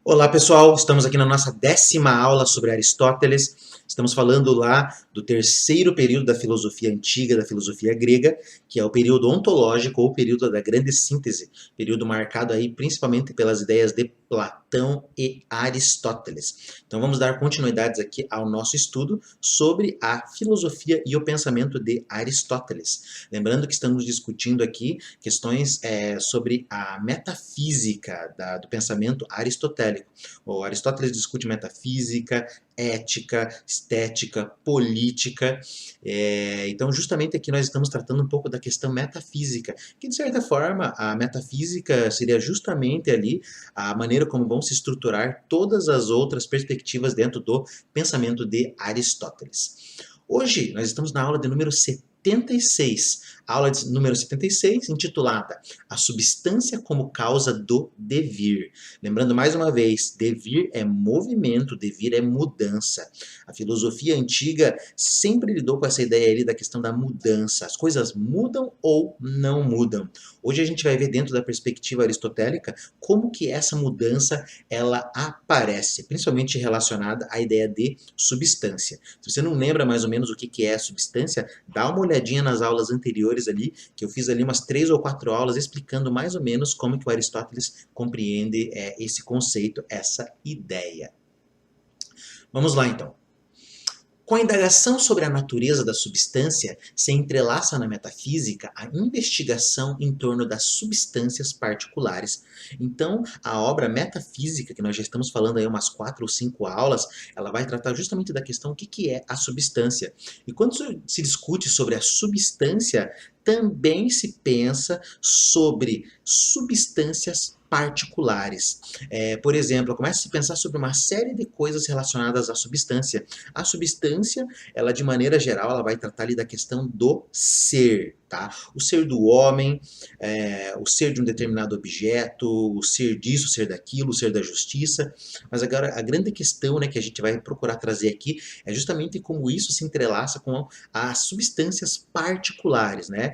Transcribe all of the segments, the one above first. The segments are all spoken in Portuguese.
Olá pessoal, estamos aqui na nossa 10ª aula sobre Aristóteles. Estamos falando lá do terceiro período da filosofia antiga, da filosofia grega, que é o período ontológico ou período da grande síntese, período marcado aí principalmente pelas ideias de Platão e Aristóteles. Então vamos dar continuidades aqui ao nosso estudo sobre a filosofia e o pensamento de Aristóteles. Lembrando que estamos discutindo aqui questões sobre a metafísica do pensamento aristotélico. O Aristóteles discute metafísica, ética, estética, política. Então, justamente aqui nós estamos tratando um pouco da questão metafísica, que de certa forma a metafísica seria justamente ali a maneira como vão se estruturar todas as outras perspectivas dentro do pensamento de Aristóteles. Hoje nós estamos na aula de número 76, aula de número 76, intitulada A Substância como Causa do Devir. Lembrando mais uma vez, devir é movimento, devir é mudança. A filosofia antiga sempre lidou com essa ideia ali da questão da mudança. As coisas mudam ou não mudam. Hoje a gente vai ver dentro da perspectiva aristotélica como que essa mudança ela aparece, principalmente relacionada à ideia de substância. Se você não lembra mais ou menos o que é a substância, dá uma olhadinha nas aulas anteriores ali, que eu fiz ali umas 3 ou 4 aulas explicando mais ou menos como que o Aristóteles compreende esse conceito, essa ideia. Vamos lá então. Com a indagação sobre a natureza da substância, se entrelaça na metafísica a investigação em torno das substâncias particulares. Então, a obra metafísica, que nós já estamos falando aí umas 4 ou 5 aulas, ela vai tratar justamente da questão o que é a substância. E quando se discute sobre a substância, também se pensa sobre substâncias particulares. Por exemplo, começa a se pensar sobre uma série de coisas relacionadas à substância. A substância, ela de maneira geral, ela vai tratar ali da questão do ser, tá? O ser do homem, o ser de um determinado objeto, o ser disso, o ser daquilo, o ser da justiça. Mas agora a grande questão, né, que a gente vai procurar trazer aqui é justamente como isso se entrelaça com as substâncias particulares, né?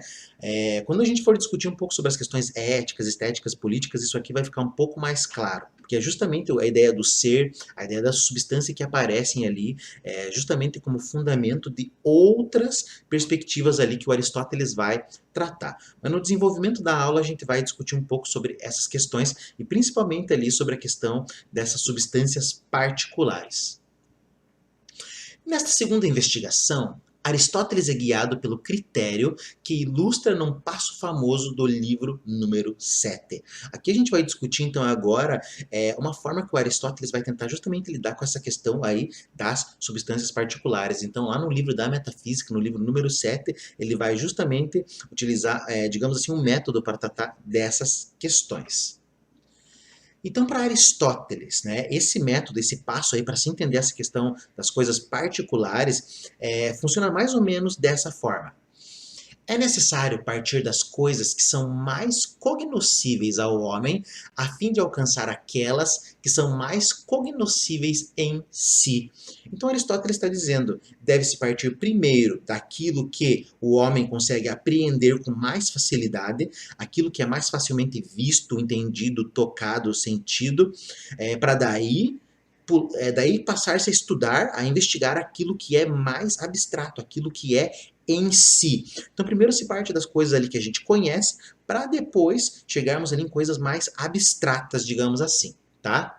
Quando a gente for discutir um pouco sobre as questões éticas, estéticas, políticas, isso aqui vai ficar um pouco mais claro. Porque é justamente a ideia do ser, a ideia da substância que aparecem ali, justamente como fundamento de outras perspectivas ali que o Aristóteles vai tratar. Mas no desenvolvimento da aula a gente vai discutir um pouco sobre essas questões e principalmente ali sobre a questão dessas substâncias particulares. Nesta segunda investigação, Aristóteles é guiado pelo critério que ilustra num passo famoso do livro número 7. Aqui a gente vai discutir então agora uma forma que o Aristóteles vai tentar justamente lidar com essa questão aí das substâncias particulares. Então lá no livro da Metafísica, no livro número 7, ele vai justamente utilizar, digamos assim, um método para tratar dessas questões. Então, para Aristóteles, né, esse método, esse passo aí para se entender essa questão das coisas particulares, funciona mais ou menos dessa forma. É necessário partir das coisas que são mais cognoscíveis ao homem, a fim de alcançar aquelas que são mais cognoscíveis em si. Então Aristóteles está dizendo, deve-se partir primeiro daquilo que o homem consegue apreender com mais facilidade, aquilo que é mais facilmente visto, entendido, tocado, sentido, para daí passar-se a estudar, a investigar aquilo que é mais abstrato, aquilo que é em si. Então, primeiro se parte das coisas ali que a gente conhece, para depois chegarmos ali em coisas mais abstratas, digamos assim, tá?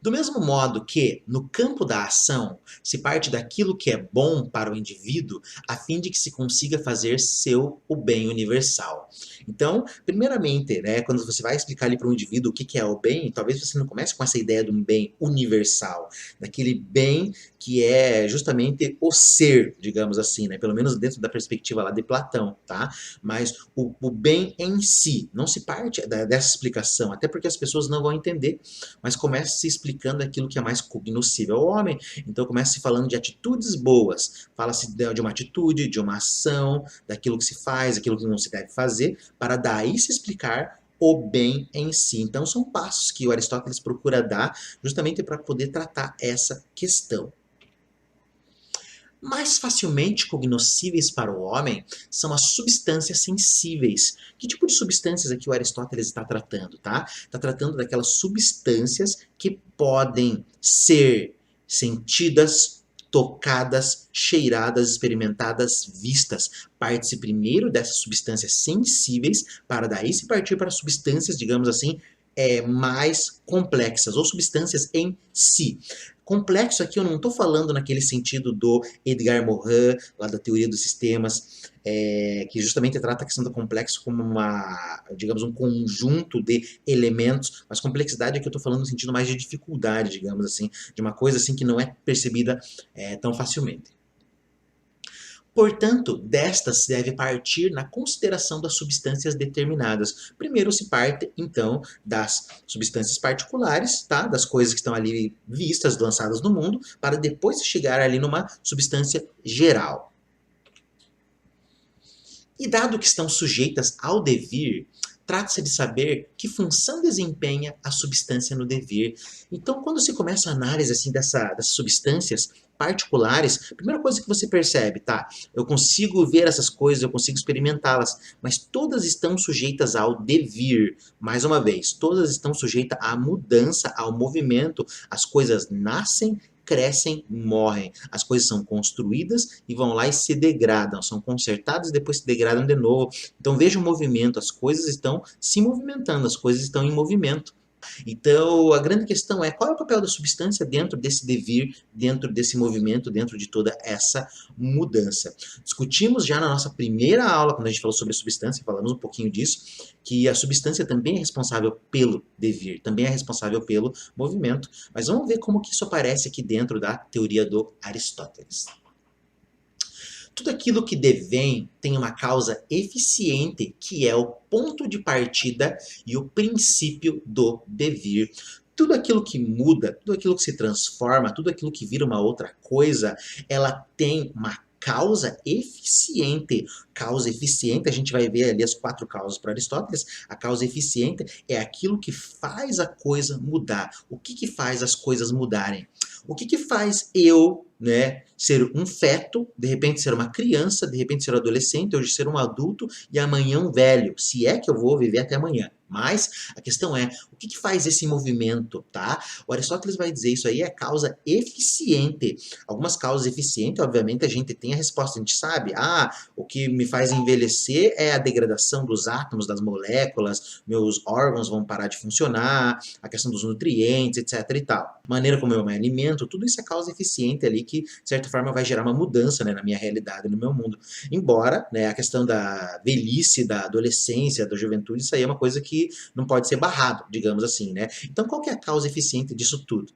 Do mesmo modo que, no campo da ação, se parte daquilo que é bom para o indivíduo, a fim de que se consiga fazer seu o bem universal. Então, primeiramente, né, quando você vai explicar ali para um indivíduo o que é o bem, talvez você não comece com essa ideia de um bem universal, daquele bem que é justamente o ser, digamos assim, né, pelo menos dentro da perspectiva lá de Platão, tá? Mas o bem em si, não se parte dessa explicação, até porque as pessoas não vão entender, mas começa se explicando aquilo que é mais cognoscível ao homem. Então começa se falando de atitudes boas, fala-se de uma atitude, de uma ação, daquilo que se faz, aquilo que não se deve fazer, para daí se explicar o bem em si. Então são passos que o Aristóteles procura dar justamente para poder tratar essa questão. Mais facilmente cognoscíveis para o homem são as substâncias sensíveis. Que tipo de substâncias aqui o Aristóteles está tratando, tá? Está tratando daquelas substâncias que podem ser sentidas, tocadas, cheiradas, experimentadas, vistas. Parte-se primeiro dessas substâncias sensíveis para daí se partir para substâncias, digamos assim, mais complexas, ou substâncias em si. Complexo aqui eu não estou falando naquele sentido do Edgar Morin, lá da teoria dos sistemas, que justamente trata a questão do complexo como digamos, um conjunto de elementos, mas complexidade aqui eu estou falando no sentido mais de dificuldade, digamos assim, de uma coisa assim que não é percebida tão facilmente. Portanto, destas se deve partir na consideração das substâncias determinadas. Primeiro se parte, então, das substâncias particulares, tá? Das coisas que estão ali vistas, lançadas no mundo, para depois se chegar ali numa substância geral. E dado que estão sujeitas ao devir, trata-se de saber que função desempenha a substância no devir. Então, quando se começa a análise assim, dessas substâncias particulares, a primeira coisa que você percebe, tá? Eu consigo ver essas coisas, eu consigo experimentá-las, mas todas estão sujeitas ao devir. Mais uma vez, todas estão sujeitas à mudança, ao movimento. As coisas nascem, crescem, morrem. As coisas são construídas e vão lá e se degradam, são consertadas e depois se degradam de novo. Então veja o movimento, as coisas estão se movimentando, as coisas estão em movimento. Então, a grande questão é qual é o papel da substância dentro desse devir, dentro desse movimento, dentro de toda essa mudança. Discutimos já na nossa primeira aula, quando a gente falou sobre a substância, falamos um pouquinho disso, que a substância também é responsável pelo devir, também é responsável pelo movimento. Mas vamos ver como que isso aparece aqui dentro da teoria do Aristóteles. Tudo aquilo que devém tem uma causa eficiente, que é o ponto de partida e o princípio do devir. Tudo aquilo que muda, tudo aquilo que se transforma, tudo aquilo que vira uma outra coisa, ela tem uma causa eficiente. Causa eficiente, a gente vai ver ali as 4 causas para Aristóteles. A causa eficiente é aquilo que faz a coisa mudar. O que faz as coisas mudarem? O que faz eu, né, ser um feto, de repente ser uma criança, de repente ser um adolescente, hoje ser um adulto e amanhã um velho, se é que eu vou viver até amanhã. Mas a questão é, o que faz esse movimento, tá? O Aristóteles vai dizer isso aí é causa eficiente. Algumas causas eficientes, obviamente, a gente tem a resposta, a gente sabe, o que me faz envelhecer é a degradação dos átomos, das moléculas, meus órgãos vão parar de funcionar, a questão dos nutrientes, etc e tal. A maneira como eu me alimento, tudo isso é causa eficiente ali que, de certa forma, vai gerar uma mudança, né, na minha realidade, no meu mundo. Embora, né, a questão da velhice, da adolescência, da juventude, isso aí é uma coisa que não pode ser barrado, digamos assim, né? Então, qual que é a causa eficiente disso tudo?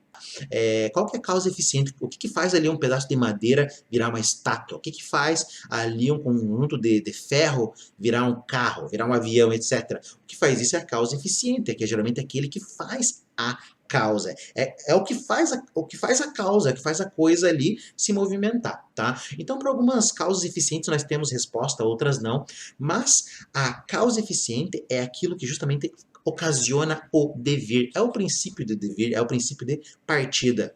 Qual que é a causa eficiente? O que faz ali um pedaço de madeira virar uma estátua? O que faz ali um conjunto de ferro virar um carro, virar um avião, etc? O que faz isso é a causa eficiente, que é geralmente aquele que faz a causa. É o que faz a causa, que faz a coisa ali se movimentar, tá? Então, para algumas causas eficientes nós temos resposta, outras não, mas a causa eficiente é aquilo que justamente ocasiona o devir. É o princípio do devir, é o princípio de partida.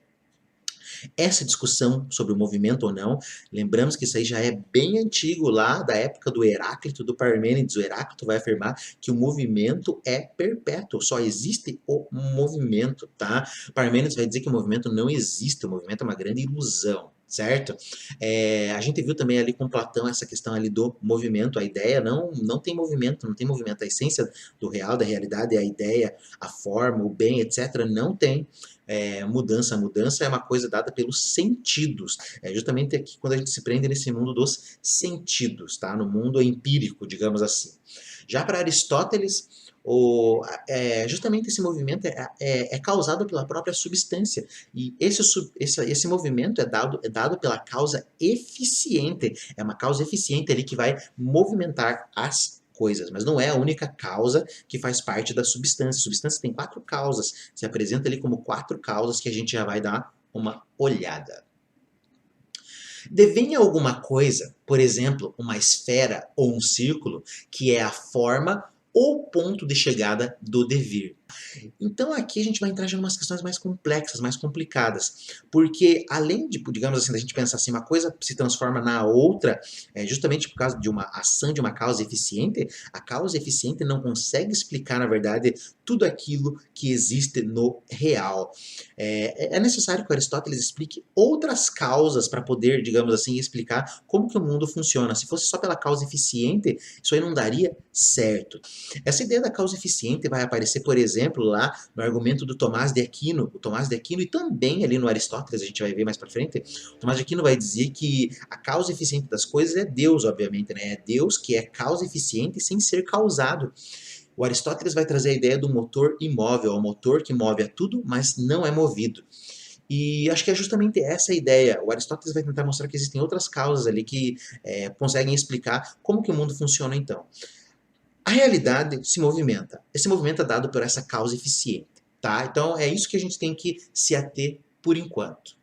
Essa discussão sobre o movimento ou não, lembramos que isso aí já é bem antigo, lá da época do Heráclito, do Parmênides. O Heráclito vai afirmar que o movimento é perpétuo, só existe o movimento, tá? Parmênides vai dizer que o movimento não existe, o movimento é uma grande ilusão. Certo? A gente viu também ali com Platão essa questão ali do movimento, a ideia não tem movimento, não tem movimento, a essência do real, da realidade, a ideia, a forma, o bem, etc., não tem mudança. A mudança é uma coisa dada pelos sentidos. É justamente aqui quando a gente se prende nesse mundo dos sentidos, tá? No mundo empírico, digamos assim. Já para Aristóteles, justamente esse movimento é causado pela própria substância. E esse movimento é dado pela causa eficiente. É uma causa eficiente ali que vai movimentar as coisas, mas não é a única causa que faz parte da substância. A substância tem 4 causas, se apresenta ali como 4 causas que a gente já vai dar uma olhada. Devém alguma coisa, por exemplo, uma esfera ou um círculo, que é a forma ou ponto de chegada do devir. Então aqui a gente vai entrar já em umas questões mais complexas, mais complicadas, porque além de, digamos assim, da gente pensar assim, uma coisa se transforma na outra, justamente por causa de uma ação de uma causa eficiente, a causa eficiente não consegue explicar, na verdade, tudo aquilo que existe no real. É necessário que Aristóteles explique outras causas para poder, digamos assim, explicar como que o mundo funciona. Se fosse só pela causa eficiente, isso aí não daria certo. Essa ideia da causa eficiente vai aparecer, por exemplo, lá no argumento do Tomás de Aquino. O Tomás de Aquino, e também ali no Aristóteles, a gente vai ver mais para frente, o Tomás de Aquino vai dizer que a causa eficiente das coisas é Deus, obviamente, né? É Deus que é causa eficiente sem ser causado. O Aristóteles vai trazer a ideia do motor imóvel, o motor que move a tudo, mas não é movido. E acho que é justamente essa a ideia. O Aristóteles vai tentar mostrar que existem outras causas ali que conseguem explicar como que o mundo funciona então. A realidade se movimenta. Esse movimento é dado por essa causa eficiente, tá? Então é isso que a gente tem que se ater por enquanto.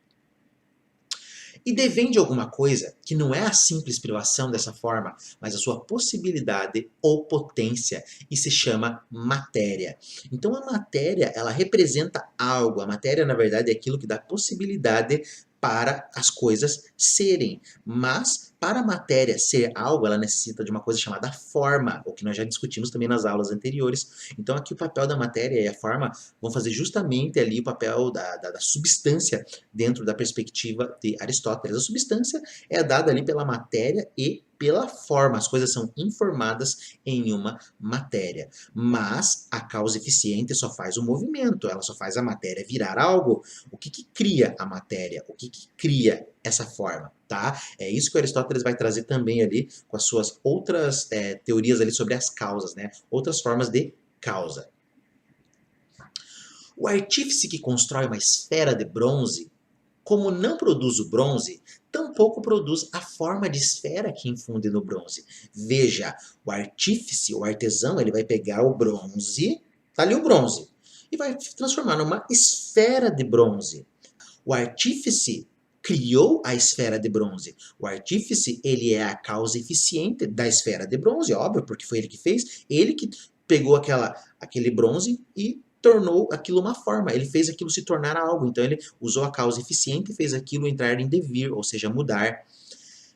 E devém de alguma coisa que não é a simples privação dessa forma, mas a sua possibilidade ou potência, e se chama matéria. Então a matéria, ela representa algo. A matéria, na verdade, é aquilo que dá possibilidade para as coisas serem. Mas, para a matéria ser algo, ela necessita de uma coisa chamada forma, o que nós já discutimos também nas aulas anteriores. Então, aqui o papel da matéria e a forma vão fazer justamente ali o papel da substância dentro da perspectiva de Aristóteles. A substância é dada ali pela matéria e pela forma. As coisas são informadas em uma matéria. Mas a causa eficiente só faz o movimento, ela só faz a matéria virar algo. O que cria a matéria? O que cria essa forma? Tá? É isso que Aristóteles vai trazer também ali com as suas outras teorias ali sobre as causas, né? Outras formas de causa. O artífice que constrói uma esfera de bronze, como não produz o bronze, tampouco produz a forma de esfera que infunde no bronze. Veja, o artífice, o artesão, ele vai pegar o bronze, tá ali o bronze, e vai transformar numa esfera de bronze. O artífice criou a esfera de bronze. O artífice, ele é a causa eficiente da esfera de bronze, óbvio, porque foi ele que fez, ele que pegou aquele bronze e tornou aquilo uma forma, ele fez aquilo se tornar algo, então ele usou a causa eficiente e fez aquilo entrar em devir, ou seja, mudar.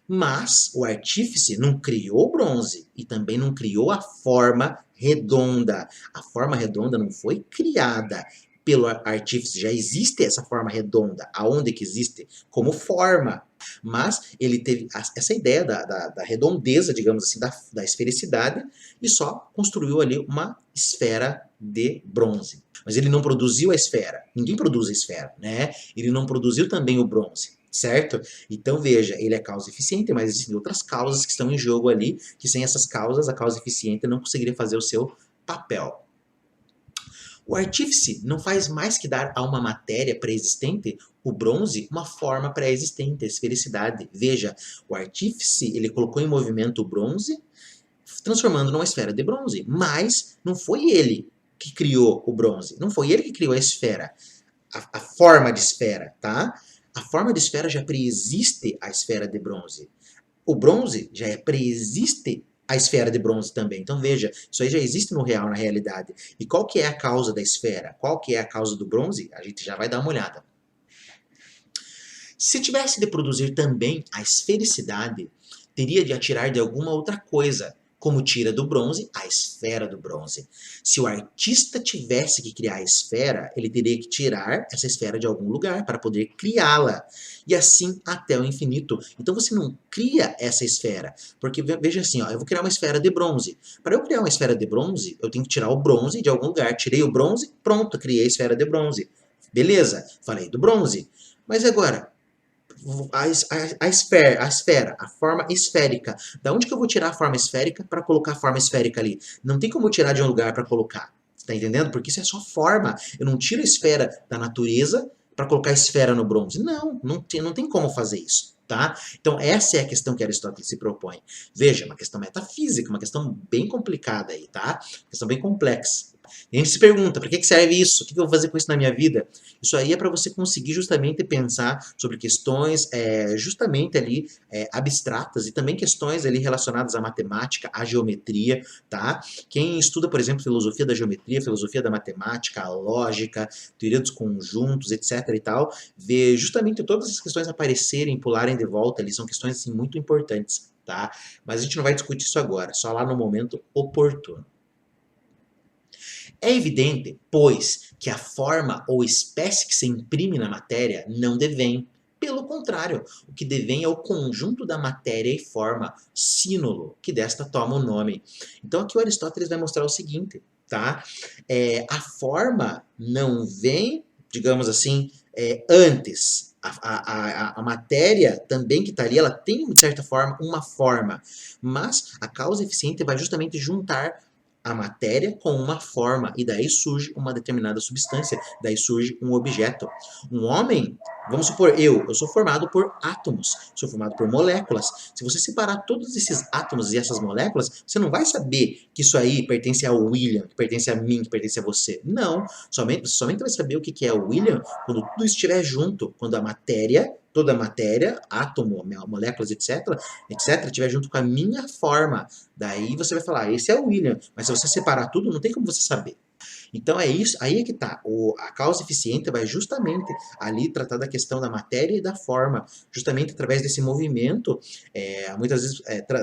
Mas o artífice não criou o bronze e também não criou a forma redonda. A forma redonda não foi criada pelo artífice, já existe essa forma redonda. Aonde que existe? Como forma. Mas ele teve essa ideia da redondeza, digamos assim, da esfericidade, e só construiu ali uma esfera de bronze. Mas ele não produziu a esfera. Ninguém produz a esfera, né? Ele não produziu também o bronze, certo? Então veja, ele é causa eficiente, mas existem outras causas que estão em jogo ali, que sem essas causas, a causa eficiente não conseguiria fazer o seu papel. O artífice não faz mais que dar a uma matéria pré-existente, o bronze, uma forma pré-existente, a esfericidade. Veja, o artífice, ele colocou em movimento o bronze, transformando numa esfera de bronze. Mas não foi ele que criou o bronze, não foi ele que criou a esfera, a forma de esfera, tá? A forma de esfera já preexiste à esfera de bronze. O bronze já preexiste a esfera de bronze também. Então veja, isso aí já existe no real, na realidade. E qual que é a causa da esfera? Qual que é a causa do bronze? A gente já vai dar uma olhada. Se tivesse de produzir também a esfericidade, teria de atirar de alguma outra coisa, como tira do bronze a esfera do bronze. Se o artista tivesse que criar a esfera, ele teria que tirar essa esfera de algum lugar para poder criá-la. E assim até o infinito. Então você não cria essa esfera. Porque veja assim, ó, eu vou criar uma esfera de bronze. Para eu criar uma esfera de bronze, eu tenho que tirar o bronze de algum lugar. Tirei o bronze, pronto, criei a esfera de bronze. Beleza, falei do bronze. Mas agora, a esfera, a forma esférica. Da onde que eu vou tirar a forma esférica para colocar a forma esférica ali? Não tem como tirar de um lugar para colocar. Tá entendendo? Porque isso é só forma. Eu não tiro a esfera da natureza para colocar a esfera no bronze. Não tem como fazer isso. Tá? Então essa é a questão que Aristóteles se propõe. Veja, uma questão metafísica, uma questão bem complicada aí, tá? Uma questão bem complexa. E a gente se pergunta, para que serve isso? O que eu vou fazer com isso na minha vida? Isso aí é para você conseguir justamente pensar sobre questões justamente ali abstratas e também questões ali relacionadas à matemática, à geometria, tá? Quem estuda, por exemplo, filosofia da geometria, filosofia da matemática, a lógica, teoria dos conjuntos, etc e tal, vê justamente todas as questões aparecerem, pularem de volta ali, são questões assim muito importantes, tá? Mas a gente não vai discutir isso agora, só lá no momento oportuno. É evidente, pois, que a forma ou espécie que se imprime na matéria não devém. Pelo contrário, o que devém é o conjunto da matéria e forma, sínulo, que desta toma o nome. Então aqui o Aristóteles vai mostrar o seguinte, tá? A forma não vem, digamos assim, antes. A matéria também que está ali, ela tem, de certa forma, uma forma. Mas a causa eficiente vai justamente juntar a matéria com uma forma, e daí surge uma determinada substância, daí surge um objeto. Um homem, vamos supor, eu sou formado por átomos, sou formado por moléculas. Se você separar todos esses átomos e essas moléculas, você não vai saber que isso aí pertence ao William, que pertence a mim, que pertence a você. Não, somente vai saber o que é o William quando tudo estiver junto, quando a matéria, toda a matéria, átomo, moléculas, etc, estiver junto com a minha forma. Daí você vai falar, esse é o William. Mas se você separar tudo, não tem como você saber. Então é isso, aí é que tá. A causa eficiente vai justamente ali tratar da questão da matéria e da forma, justamente através desse movimento, muitas vezes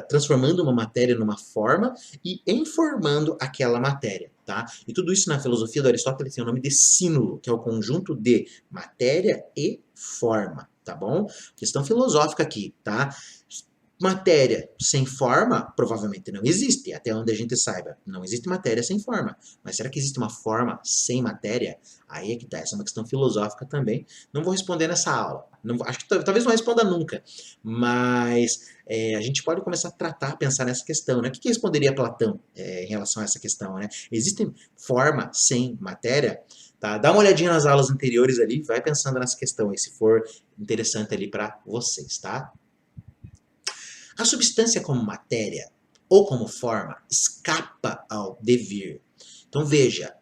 transformando uma matéria numa forma e informando aquela matéria, tá? E tudo isso na filosofia do Aristóteles tem o nome de sínulo, que é o conjunto de matéria e forma, tá bom? Questão filosófica aqui, tá? Matéria sem forma provavelmente não existe, até onde a gente saiba. Não existe matéria sem forma. Mas será que existe uma forma sem matéria? Aí é que tá, essa é uma questão filosófica também. Não vou responder nessa aula. Não, acho que talvez não responda nunca. Mas a gente pode começar a tratar, pensar nessa questão, né? O que responderia Platão em relação a essa questão, né? Existe forma sem matéria? Tá? Dá uma olhadinha nas aulas anteriores ali, vai pensando nessa questão aí, se for interessante ali para vocês, tá? A substância como matéria ou como forma escapa ao devir. Então veja,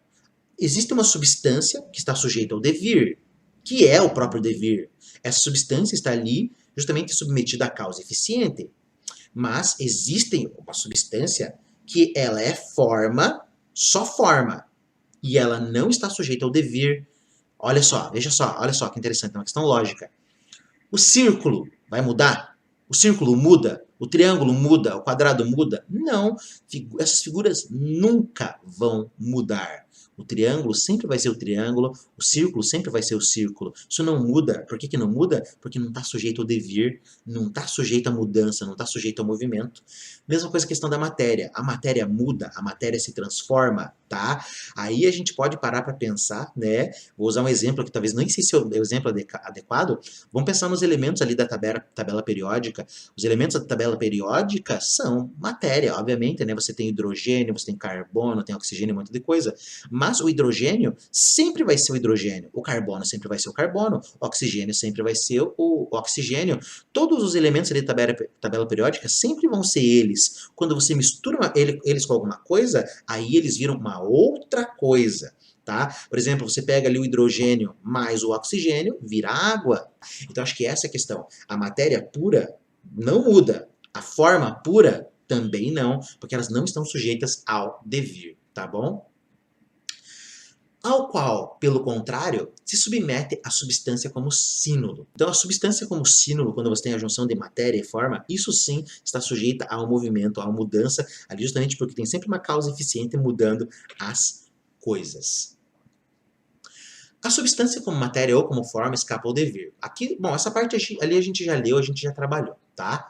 existe uma substância que está sujeita ao devir, que é o próprio devir. Essa substância está ali justamente submetida à causa eficiente. Mas existe uma substância que ela é forma, só forma, e ela não está sujeita ao devir. Olha só, veja só, olha só que interessante, é uma questão lógica. O círculo vai mudar? O círculo muda? O triângulo muda? O quadrado muda? Não. Essas figuras nunca vão mudar. O triângulo sempre vai ser o triângulo, o círculo sempre vai ser o círculo. Isso não muda. Por que não muda? Porque não está sujeito ao devir, não está sujeito à mudança, não está sujeito ao movimento. Mesma coisa a questão da matéria. A matéria muda, a matéria se transforma, tá? Aí a gente pode parar para pensar, né? Vou usar um exemplo que talvez nem sei se é o exemplo adequado. Vamos pensar nos elementos ali da tabela periódica. Os elementos da tabela periódica são matéria, obviamente, né? Você tem hidrogênio, você tem carbono, tem oxigênio, um monte de coisa. Mas o hidrogênio sempre vai ser o hidrogênio, o carbono sempre vai ser o carbono, o oxigênio sempre vai ser o oxigênio. Todos os elementos ali da tabela periódica sempre vão ser eles. Quando você mistura eles com alguma coisa, aí eles viram uma outra coisa. Tá? Por exemplo, você pega ali o hidrogênio mais o oxigênio, vira água. Então acho que essa é a questão. A matéria pura não muda. A forma pura também não, porque elas não estão sujeitas ao devir, tá bom? Ao qual, pelo contrário, se submete a substância como sínulo. Então, a substância como sínulo, quando você tem a junção de matéria e forma, isso sim está sujeita ao movimento, à mudança, ali justamente porque tem sempre uma causa eficiente mudando as coisas. A substância como matéria ou como forma escapa ao devir. Aqui, bom, essa parte ali a gente já leu, a gente já trabalhou, tá?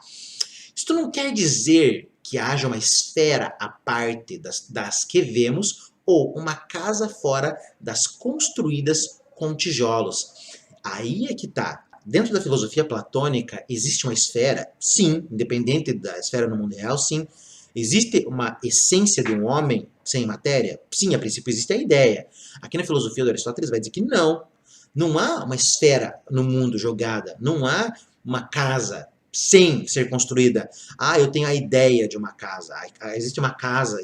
Isto não quer dizer que haja uma esfera à parte das que vemos ou uma casa fora das construídas com tijolos. Aí é que tá. Dentro da filosofia platônica, existe uma esfera, sim, independente da esfera no mundo real, sim. Existe uma essência de um homem sem matéria? Sim, a princípio existe a ideia. Aqui na filosofia do Aristóteles vai dizer que não. Não há uma esfera no mundo jogada, não há uma casa sem ser construída. Ah, eu tenho a ideia de uma casa. Existe uma casa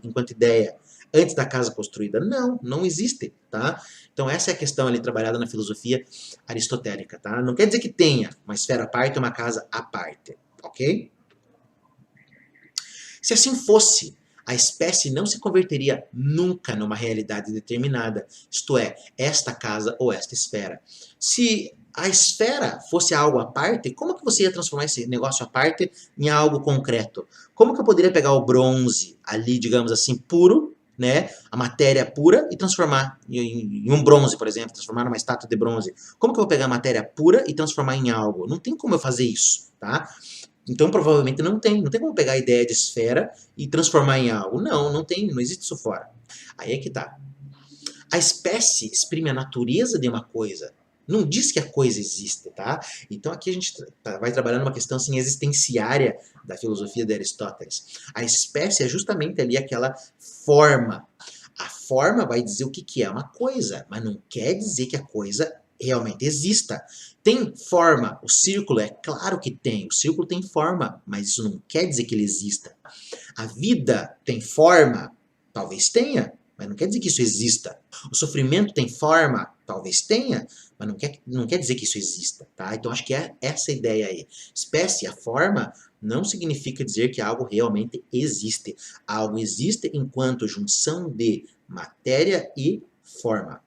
enquanto ideia antes da casa construída. Não, não existe, tá? Então essa é a questão ali trabalhada na filosofia aristotélica, tá? Não quer dizer que tenha uma esfera à parte e uma casa à parte, ok? Se assim fosse, a espécie não se converteria nunca numa realidade determinada, isto é, esta casa ou esta esfera. Se a esfera fosse algo à parte, como que você ia transformar esse negócio à parte em algo concreto? Como que eu poderia pegar o bronze ali, digamos assim, puro, né, a matéria pura, e transformar em um bronze, por exemplo, transformar numa estátua de bronze? Como que eu vou pegar a matéria pura e transformar em algo? Não tem como eu fazer isso, tá? Então, provavelmente não tem como pegar a ideia de esfera e transformar em algo. Não, não tem, não existe isso fora. Aí é que tá. A espécie exprime a natureza de uma coisa. Não diz que a coisa existe, tá? Então aqui a gente vai trabalhando uma questão assim, existenciária da filosofia de Aristóteles. A espécie é justamente ali aquela forma. A forma vai dizer o que é uma coisa, mas não quer dizer que a coisa realmente exista. Tem forma, o círculo é claro que tem, o círculo tem forma, mas isso não quer dizer que ele exista. A vida tem forma, talvez tenha, mas não quer dizer que isso exista. O sofrimento tem forma, talvez tenha, mas não quer dizer que isso exista, tá? Então acho que é essa a ideia aí. Espécie, a forma, não significa dizer que algo realmente existe. Algo existe enquanto junção de matéria e forma.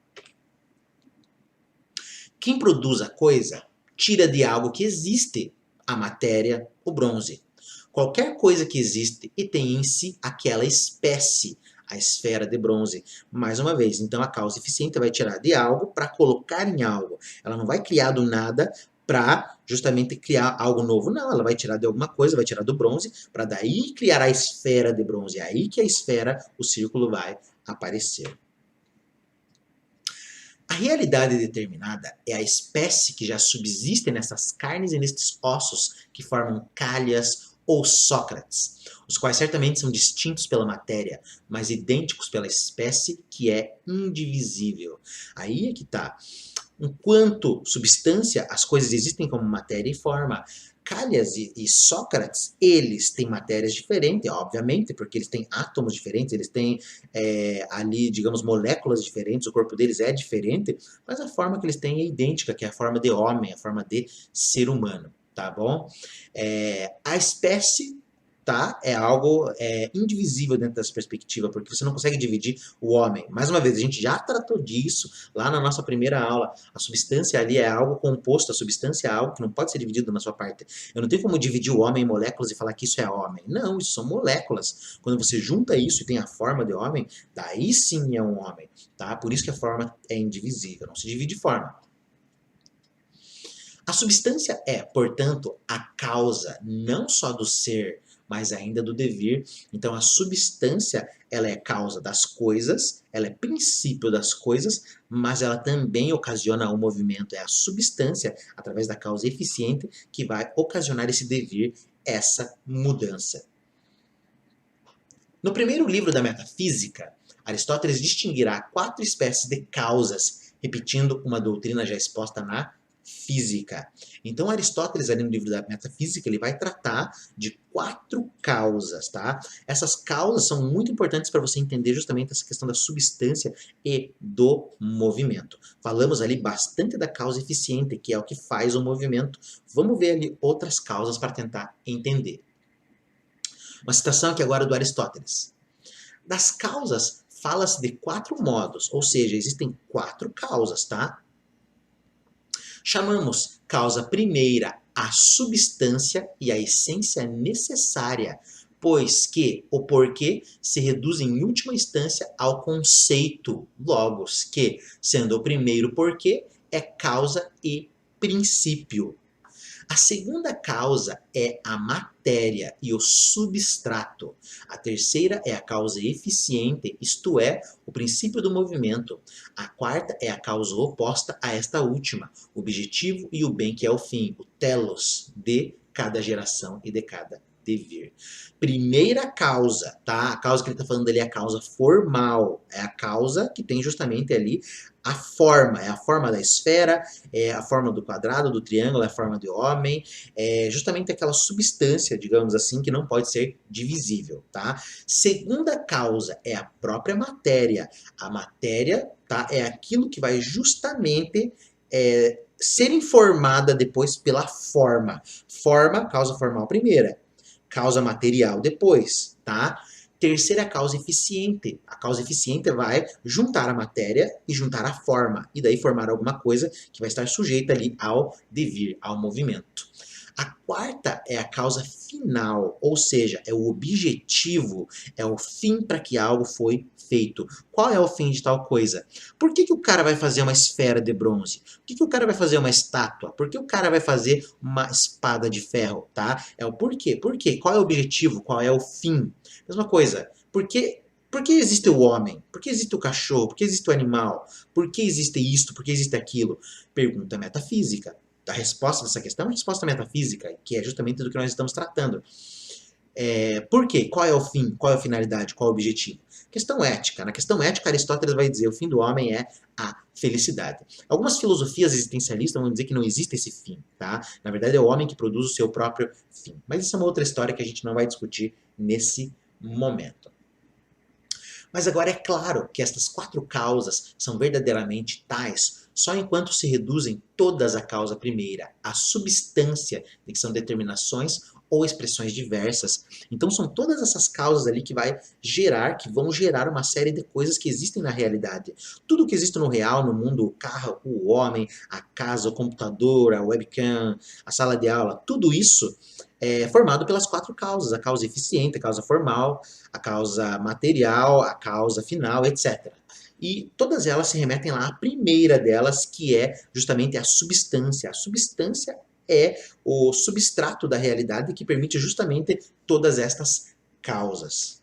Quem produz a coisa tira de algo que existe a matéria, o bronze. Qualquer coisa que existe e tem em si aquela espécie, a esfera de bronze. Mais uma vez, então a causa eficiente vai tirar de algo para colocar em algo. Ela não vai criar do nada para justamente criar algo novo. Não, ela vai tirar de alguma coisa, vai tirar do bronze, para daí criar a esfera de bronze. É aí que a esfera, o círculo vai aparecer. A realidade determinada é a espécie que já subsiste nessas carnes e nestes ossos que formam Calhas ou Sócrates, os quais certamente são distintos pela matéria, mas idênticos pela espécie que é indivisível. Aí é que está. Enquanto substância, as coisas existem como matéria e forma. Calhas e Sócrates, eles têm matérias diferentes, obviamente, porque eles têm átomos diferentes, eles têm ali, digamos, moléculas diferentes, o corpo deles é diferente, mas a forma que eles têm é idêntica, que é a forma de homem, a forma de ser humano, tá bom? A espécie, tá? É algo indivisível dentro dessa perspectiva, porque você não consegue dividir o homem. Mais uma vez, a gente já tratou disso lá na nossa primeira aula. A substância ali é algo composto, a substância é algo que não pode ser dividido na sua parte. Eu não tenho como dividir o homem em moléculas e falar que isso é homem. Não, isso são moléculas. Quando você junta isso e tem a forma de homem, daí sim é um homem, tá? Por isso que a forma é indivisível, não se divide forma. A substância é, portanto, a causa não só do ser, mas ainda do devir. Então a substância, ela é causa das coisas, ela é princípio das coisas, mas ela também ocasiona o movimento. É a substância, através da causa eficiente, que vai ocasionar esse devir, essa mudança. No primeiro livro da Metafísica, Aristóteles distinguirá 4 espécies de causas, repetindo uma doutrina já exposta na física. Então Aristóteles, ali no livro da Metafísica, ele vai tratar de 4 causas, tá? Essas causas são muito importantes para você entender justamente essa questão da substância e do movimento. Falamos ali bastante da causa eficiente, que é o que faz o movimento. Vamos ver ali outras causas para tentar entender. Uma citação aqui agora do Aristóteles. Das causas, fala-se de 4 modos, ou seja, existem 4 causas, tá? Chamamos causa primeira a substância e a essência necessária, pois que o porquê se reduz em última instância ao conceito logos, que, sendo o primeiro porquê, é causa e princípio. A segunda causa é a matéria e o substrato. A terceira é a causa eficiente, isto é, o princípio do movimento. A quarta é a causa oposta a esta última, o objetivo e o bem que é o fim, o telos de cada geração e de cada devir. Primeira causa, tá? A causa que ele está falando ali é a causa formal. É a causa que tem justamente ali a forma. É a forma da esfera, é a forma do quadrado, do triângulo, é a forma do homem. É justamente aquela substância, digamos assim, que não pode ser divisível, tá? Segunda causa é a própria matéria. A matéria, tá? É aquilo que vai justamente ser informada depois pela forma. Forma, causa formal primeira. Causa material depois, tá? Terceira causa eficiente. A causa eficiente vai juntar a matéria e juntar a forma. E daí formar alguma coisa que vai estar sujeita ali ao devir, ao movimento. A quarta é a causa final, ou seja, é o objetivo, é o fim para que algo foi feito. Qual é o fim de tal coisa? Por que o cara vai fazer uma esfera de bronze? Por que o cara vai fazer uma estátua? Por que o cara vai fazer uma espada de ferro, tá? É o porquê. Por quê? Qual é o objetivo? Qual é o fim? Mesma coisa. Por que existe o homem? Por que existe o cachorro? Por que existe o animal? Por que existe isto? Por que existe aquilo? Pergunta metafísica. A resposta dessa questão é uma resposta metafísica, que é justamente do que nós estamos tratando. Por quê? Qual é o fim? Qual é a finalidade? Qual é o objetivo? Questão ética. Na questão ética, Aristóteles vai dizer que o fim do homem é a felicidade. Algumas filosofias existencialistas vão dizer que não existe esse fim, tá? Na verdade, é o homem que produz o seu próprio fim. Mas isso é uma outra história que a gente não vai discutir nesse momento. Mas agora é claro que estas 4 causas são verdadeiramente tais só enquanto se reduzem todas à causa primeira, à substância, de que são determinações ou expressões diversas. Então são todas essas causas ali que vão gerar uma série de coisas que existem na realidade. Tudo que existe no real, no mundo, o carro, o homem, a casa, o computador, a webcam, a sala de aula, tudo isso é formado pelas 4 causas: a causa eficiente, a causa formal, a causa material, a causa final, etc. E todas elas se remetem lá à primeira delas, que é justamente a substância. A substância é o substrato da realidade que permite justamente todas estas causas.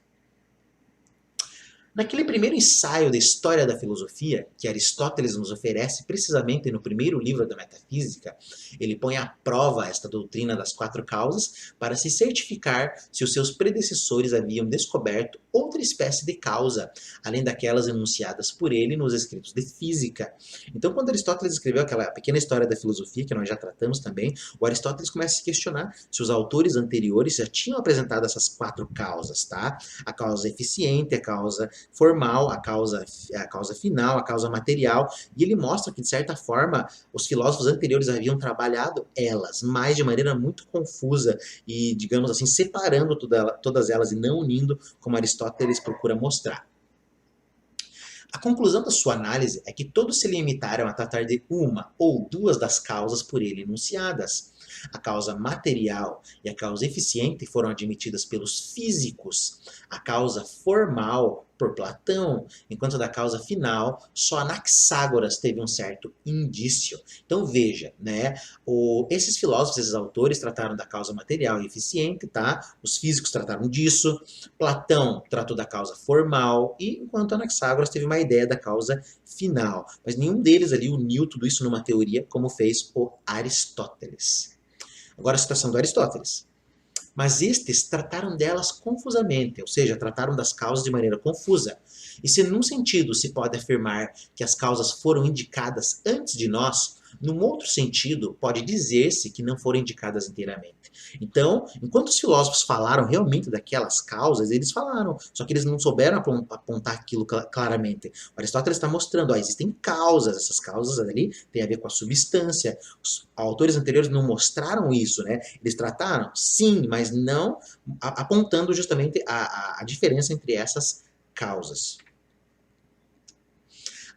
Naquele primeiro ensaio da história da filosofia, que Aristóteles nos oferece precisamente no primeiro livro da Metafísica, ele põe à prova esta doutrina das 4 causas para se certificar se os seus predecessores haviam descoberto outra espécie de causa, além daquelas enunciadas por ele nos escritos de física. Então, quando Aristóteles escreveu aquela pequena história da filosofia, que nós já tratamos também, o Aristóteles começa a se questionar se os autores anteriores já tinham apresentado essas 4 causas, tá? A causa eficiente, a causa formal, a causa final, a causa material, e ele mostra que, de certa forma, os filósofos anteriores haviam trabalhado elas, mas de maneira muito confusa e, digamos assim, separando todas elas e não unindo, como Aristóteles procura mostrar. A conclusão da sua análise é que todos se limitaram a tratar de uma ou 2 das causas por ele enunciadas. A causa material e a causa eficiente foram admitidas pelos físicos, a causa formal por Platão, enquanto da causa final só Anaxágoras teve um certo indício. Então veja, né, esses filósofos, esses autores trataram da causa material e eficiente, tá? Os físicos trataram disso, Platão tratou da causa formal, e enquanto Anaxágoras teve uma ideia da causa final. Mas nenhum deles ali uniu tudo isso numa teoria como fez o Aristóteles. Agora a citação do Aristóteles. Mas estes trataram delas confusamente, ou seja, trataram das causas de maneira confusa. E se num sentido se pode afirmar que as causas foram indicadas antes de nós, num outro sentido pode dizer-se que não foram indicadas inteiramente. Então, enquanto os filósofos falaram realmente daquelas causas, eles falaram, só que eles não souberam apontar aquilo claramente. O Aristóteles está mostrando, existem causas, essas causas ali têm a ver com a substância. Os autores anteriores não mostraram isso, né? Eles trataram, sim, mas não apontando justamente a diferença entre essas causas.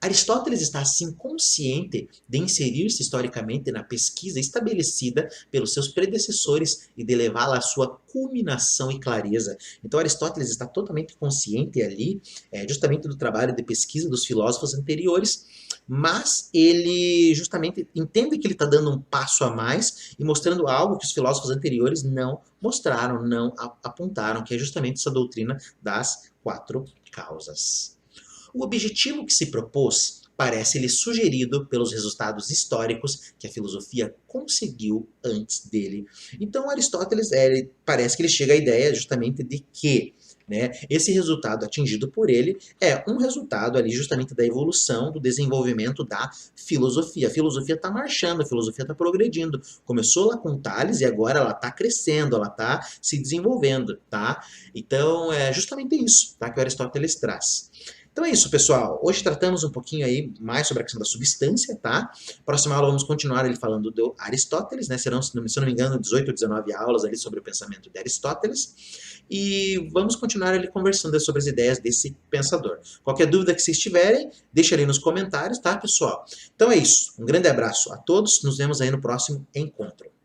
Aristóteles está assim consciente de inserir-se historicamente na pesquisa estabelecida pelos seus predecessores e de levá-la à sua culminação e clareza. Então Aristóteles está totalmente consciente ali, justamente do trabalho de pesquisa dos filósofos anteriores, mas ele justamente entende que ele está dando um passo a mais e mostrando algo que os filósofos anteriores não mostraram, não apontaram, que é justamente essa doutrina das 4 causas. O objetivo que se propôs parece-lhe sugerido pelos resultados históricos que a filosofia conseguiu antes dele. Então Aristóteles parece que ele chega à ideia justamente de que, né, esse resultado atingido por ele é um resultado ali justamente da evolução, do desenvolvimento da filosofia. A filosofia está marchando, a filosofia está progredindo. Começou lá com Tales e agora ela está crescendo, ela está se desenvolvendo, tá? Então é justamente isso, tá, que o Aristóteles traz. Então é isso, pessoal. Hoje tratamos um pouquinho aí mais sobre a questão da substância, tá? Próxima aula vamos continuar ele falando do Aristóteles, né? Serão, se não me engano, 18 ou 19 aulas ali sobre o pensamento de Aristóteles. E vamos continuar ali conversando sobre as ideias desse pensador. Qualquer dúvida que vocês tiverem, deixa ali nos comentários, tá, pessoal? Então é isso. Um grande abraço a todos. Nos vemos aí no próximo encontro.